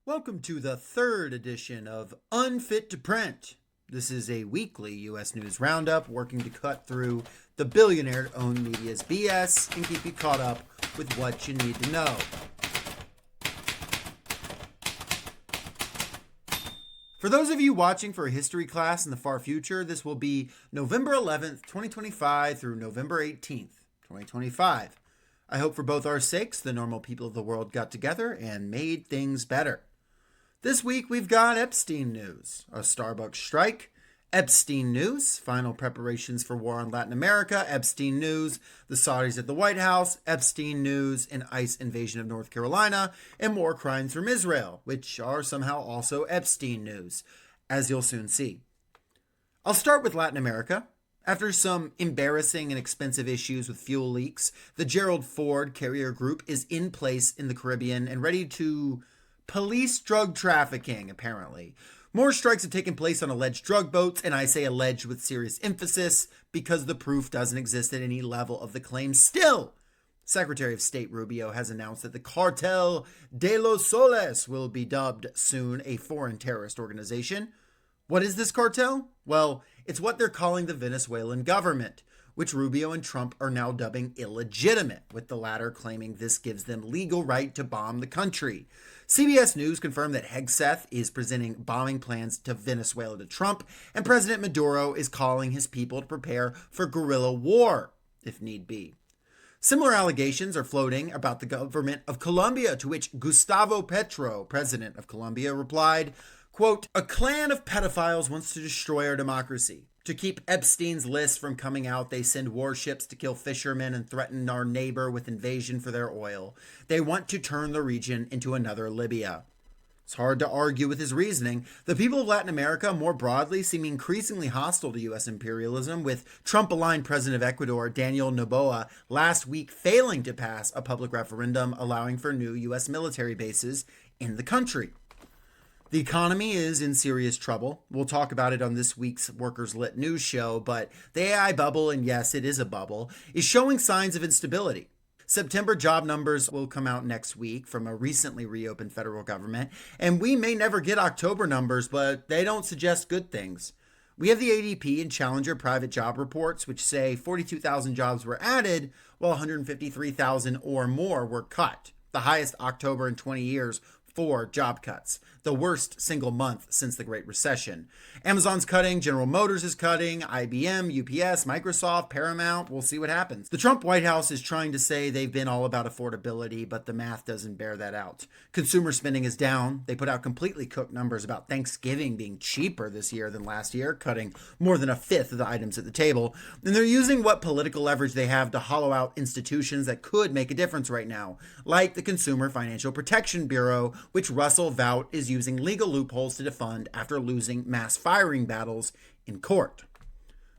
Welcome to the third edition of Unfit to Print. This is a weekly U.S. News Roundup working to cut through the billionaire-owned media's BS and keep you caught up with what you need to know. For those of you watching for a history class in the far future, this will be November 11th, 2025 through November 18th, 2025. I hope for both our sakes, the normal people of the world got together and made things better. This week we've got Epstein news, a Starbucks strike, Epstein news, final preparations for war on Latin America, Epstein news, the Saudis at the White House, Epstein news, an ICE invasion of North Carolina, and more crimes from Israel, which are somehow also Epstein news, as you'll soon see. I'll start with Latin America. After some embarrassing and expensive issues with fuel leaks, the Gerald Ford Carrier Group is in place in the Caribbean and ready to police drug trafficking, apparently. More strikes have taken place on alleged drug boats, and I say alleged with serious emphasis because the proof doesn't exist at any level of the claim still. Secretary of State Rubio has announced that the Cartel de los Soles will be dubbed soon a foreign terrorist organization. What is this cartel? Well, it's what they're calling the Venezuelan government, which Rubio and Trump are now dubbing illegitimate, with the latter claiming this gives them legal right to bomb the country. CBS News confirmed that Hegseth is presenting bombing plans to Venezuela to Trump, and President Maduro is calling his people to prepare for guerrilla war, if need be. Similar allegations are floating about the government of Colombia, to which Gustavo Petro, president of Colombia, replied, quote, "A clan of pedophiles wants to destroy our democracy. To keep Epstein's list from coming out, they send warships to kill fishermen and threaten our neighbor with invasion for their oil. They want to turn the region into another Libya." It's hard to argue with his reasoning. The people of Latin America, more broadly, seem increasingly hostile to U.S. imperialism, with Trump-aligned President of Ecuador, Daniel Noboa, last week failing to pass a public referendum allowing for new U.S. military bases in the country. The economy is in serious trouble. We'll talk about it on this week's Workers Lit news show, but the AI bubble, and yes, it is a bubble, is showing signs of instability. September job numbers will come out next week from a recently reopened federal government, and we may never get October numbers, but they don't suggest good things. We have the ADP and Challenger private job reports, which say 42,000 jobs were added, while 153,000 or more were cut, the highest October in 20 years for job cuts, the worst single month since the Great Recession. Amazon's cutting, General Motors is cutting, IBM, UPS, Microsoft, Paramount. We'll see what happens. The Trump White House is trying to say they've been all about affordability, but the math doesn't bear that out. Consumer spending is down. They put out completely cooked numbers about Thanksgiving being cheaper this year than last year, cutting more than a fifth of the items at the table. And they're using what political leverage they have to hollow out institutions that could make a difference right now, like the Consumer Financial Protection Bureau, which Russell Vought is using legal loopholes to defund after losing mass firing battles in court.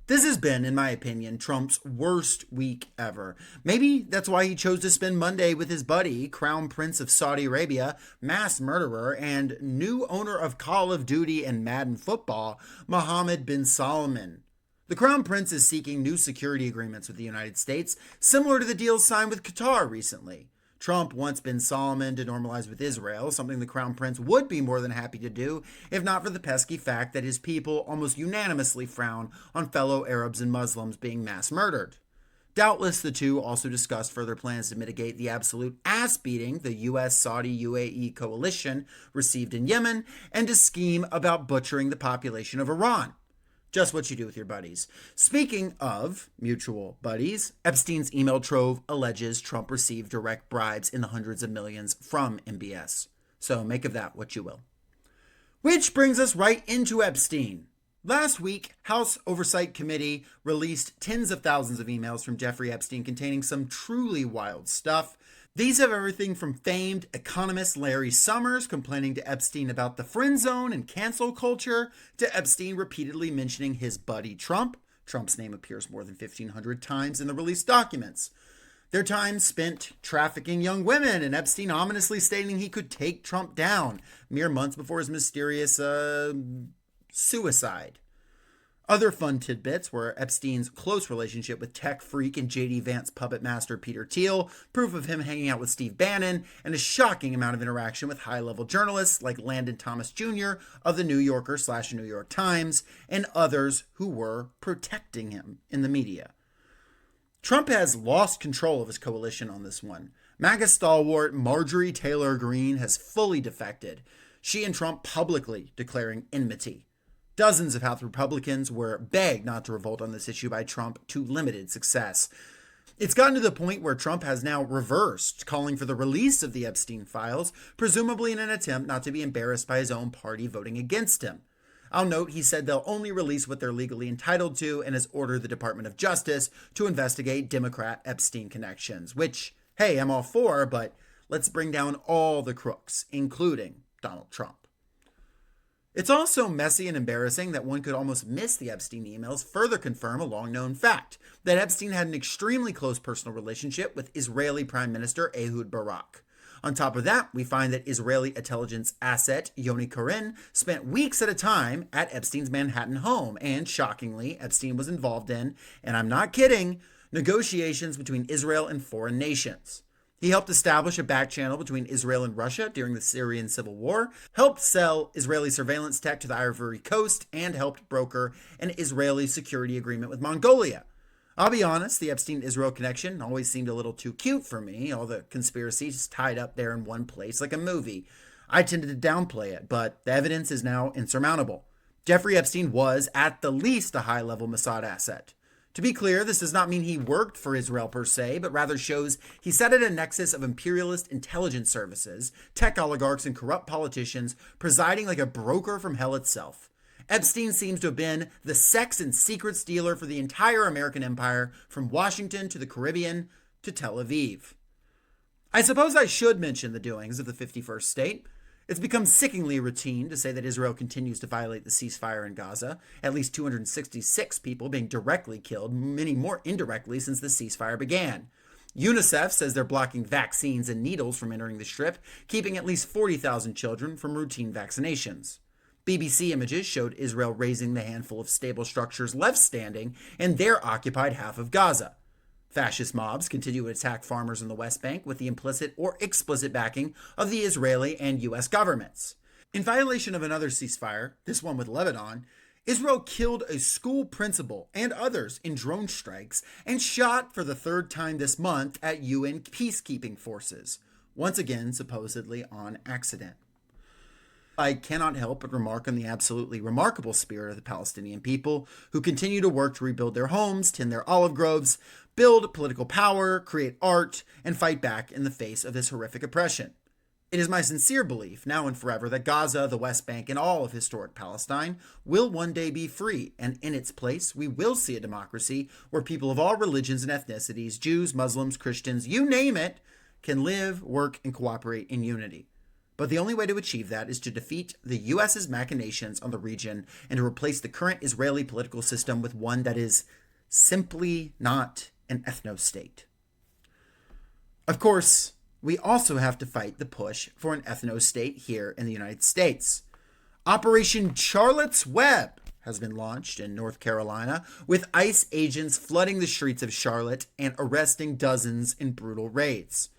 This has been, in my opinion, Trump's worst week ever. Maybe that's why he chose to spend Monday with his buddy, Crown Prince of Saudi Arabia, mass murderer, and new owner of Call of Duty and Madden football, Mohammed bin Salman. The Crown Prince is seeking new security agreements with the United States, similar to the deals signed with Qatar recently. Trump wants bin Salman to normalize with Israel, something the Crown Prince would be more than happy to do, if not for the pesky fact that his people almost unanimously frown on fellow Arabs and Muslims being mass murdered. Doubtless, the two also discussed further plans to mitigate the absolute ass-beating the U.S.-Saudi-UAE coalition received in Yemen, and to scheme about butchering the population of Iran. Just what you do with your buddies. Speaking of mutual buddies, Epstein's email trove alleges Trump received direct bribes in the hundreds of millions from MBS. So make of that what you will. Which brings us right into Epstein. Last week, House Oversight Committee released tens of thousands of emails from Jeffrey Epstein containing some truly wild stuff. These have everything from famed economist Larry Summers complaining to Epstein about the friend zone and cancel culture, to Epstein repeatedly mentioning his buddy Trump. Trump's name appears more than 1,500 times in the released documents. Their time spent trafficking young women, and Epstein ominously stating he could take Trump down mere months before his mysterious suicide. Other fun tidbits were Epstein's close relationship with tech freak and J.D. Vance puppet master Peter Thiel, proof of him hanging out with Steve Bannon, and a shocking amount of interaction with high-level journalists like Landon Thomas Jr. of the New Yorker/New York Times, and others who were protecting him in the media. Trump has lost control of his coalition on this one. MAGA stalwart Marjorie Taylor Greene has fully defected, she and Trump publicly declaring enmity. Dozens of House Republicans were begged not to revolt on this issue by Trump to limited success. It's gotten to the point where Trump has now reversed, calling for the release of the Epstein files, presumably in an attempt not to be embarrassed by his own party voting against him. I'll note he said they'll only release what they're legally entitled to and has ordered the Department of Justice to investigate Democrat Epstein connections, which, hey, I'm all for, but let's bring down all the crooks, including Donald Trump. It's also messy and embarrassing that one could almost miss the Epstein emails further confirm a long-known fact, that Epstein had an extremely close personal relationship with Israeli Prime Minister Ehud Barak. On top of that, we find that Israeli intelligence asset Yoni Karin spent weeks at a time at Epstein's Manhattan home, and shockingly, Epstein was involved in, and I'm not kidding, negotiations between Israel and foreign nations. He helped establish a back channel between Israel and Russia during the Syrian civil war, helped sell Israeli surveillance tech to the Ivory Coast, and helped broker an Israeli security agreement with Mongolia. I'll be honest, the Epstein-Israel connection always seemed a little too cute for me, all the conspiracies tied up there in one place like a movie. I tended to downplay it, but the evidence is now insurmountable. Jeffrey Epstein was, at the least, a high-level Mossad asset. To be clear, this does not mean he worked for Israel per se, but rather shows he sat at a nexus of imperialist intelligence services, tech oligarchs, and corrupt politicians, presiding like a broker from hell itself. Epstein seems to have been the sex and secrets dealer for the entire American empire, from Washington to the Caribbean to Tel Aviv. I suppose I should mention the doings of the 51st state. It's become sickeningly routine to say that Israel continues to violate the ceasefire in Gaza, at least 266 people being directly killed, many more indirectly since the ceasefire began. UNICEF says they're blocking vaccines and needles from entering the Strip, keeping at least 40,000 children from routine vaccinations. BBC images showed Israel razing the handful of stable structures left standing in their occupied half of Gaza. Fascist mobs continue to attack farmers in the West Bank with the implicit or explicit backing of the Israeli and U.S. governments. In violation of another ceasefire, this one with Lebanon, Israel killed a school principal and others in drone strikes and shot for the third time this month at UN peacekeeping forces, once again supposedly on accident. I cannot help but remark on the absolutely remarkable spirit of the Palestinian people, who continue to work to rebuild their homes, tend their olive groves, build political power, create art, and fight back in the face of this horrific oppression. It is my sincere belief, now and forever, that Gaza, the West Bank, and all of historic Palestine will one day be free, and in its place, we will see a democracy where people of all religions and ethnicities, Jews, Muslims, Christians, you name it, can live, work, and cooperate in unity. But the only way to achieve that is to defeat the U.S.'s machinations on the region and to replace the current Israeli political system with one that is simply not an ethno-state. Of course, we also have to fight the push for an ethno-state here in the United States. Operation Charlotte's Web has been launched in North Carolina, with ICE agents flooding the streets of Charlotte and arresting dozens in brutal raids.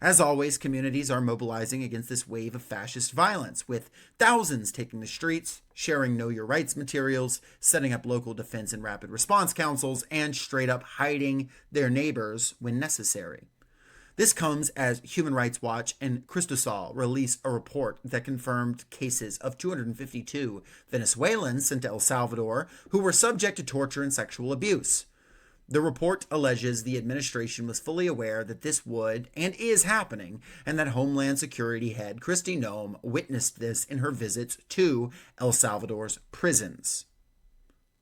As always, communities are mobilizing against this wave of fascist violence, with thousands taking the streets, sharing Know Your Rights materials, setting up local defense and rapid response councils, and straight up hiding their neighbors when necessary. This comes as Human Rights Watch and Cristosal released a report that confirmed cases of 252 Venezuelans sent to El Salvador who were subject to torture and sexual abuse. The report alleges the administration was fully aware that this would and is happening, and that Homeland Security head Kristi Noem witnessed this in her visits to El Salvador's prisons.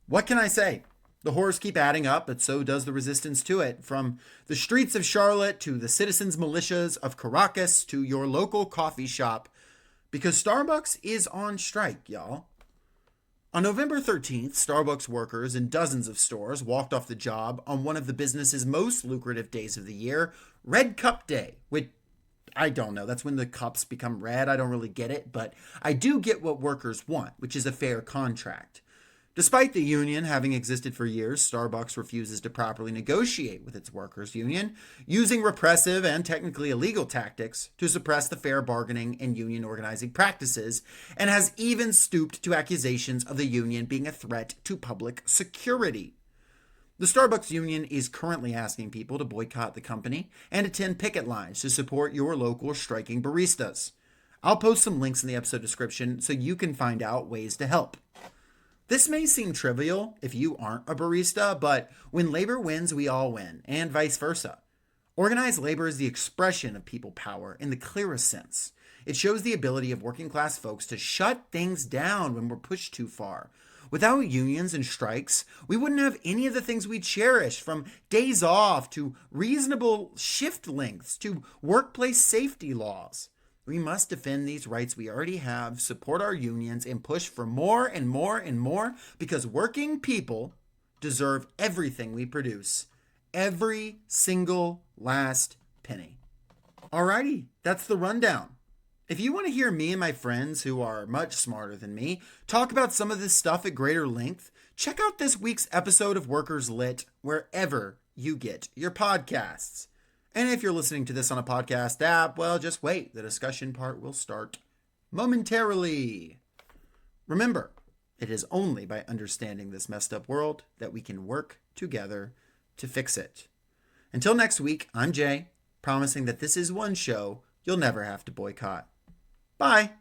What can I say? The horrors keep adding up, but so does the resistance to it. From the streets of Charlotte to the citizens' militias of Caracas to your local coffee shop, because Starbucks is on strike, y'all. On November 13th, Starbucks workers in dozens of stores walked off the job on one of the business's most lucrative days of the year, Red Cup Day, which I don't know. That's when the cups become red. I don't really get it, but I do get what workers want, which is a fair contract. Despite the union having existed for years, Starbucks refuses to properly negotiate with its workers' union, using repressive and technically illegal tactics to suppress the fair bargaining and union organizing practices, and has even stooped to accusations of the union being a threat to public security. The Starbucks union is currently asking people to boycott the company and attend picket lines to support your local striking baristas. I'll post some links in the episode description so you can find out ways to help. This may seem trivial if you aren't a barista, but when labor wins, we all win, and vice versa. Organized labor is the expression of people power in the clearest sense. It shows the ability of working class folks to shut things down when we're pushed too far. Without unions and strikes, we wouldn't have any of the things we cherish, from days off to reasonable shift lengths to workplace safety laws. We must defend these rights we already have, support our unions, and push for more and more and more, because working people deserve everything we produce. Every single last penny. Alrighty, that's the rundown. If you want to hear me and my friends, who are much smarter than me, talk about some of this stuff at greater length, check out this week's episode of Workers Lit wherever you get your podcasts. And if you're listening to this on a podcast app, well, just wait. The discussion part will start momentarily. Remember, it is only by understanding this messed up world that we can work together to fix it. Until next week, I'm Jay, promising that this is one show you'll never have to boycott. Bye.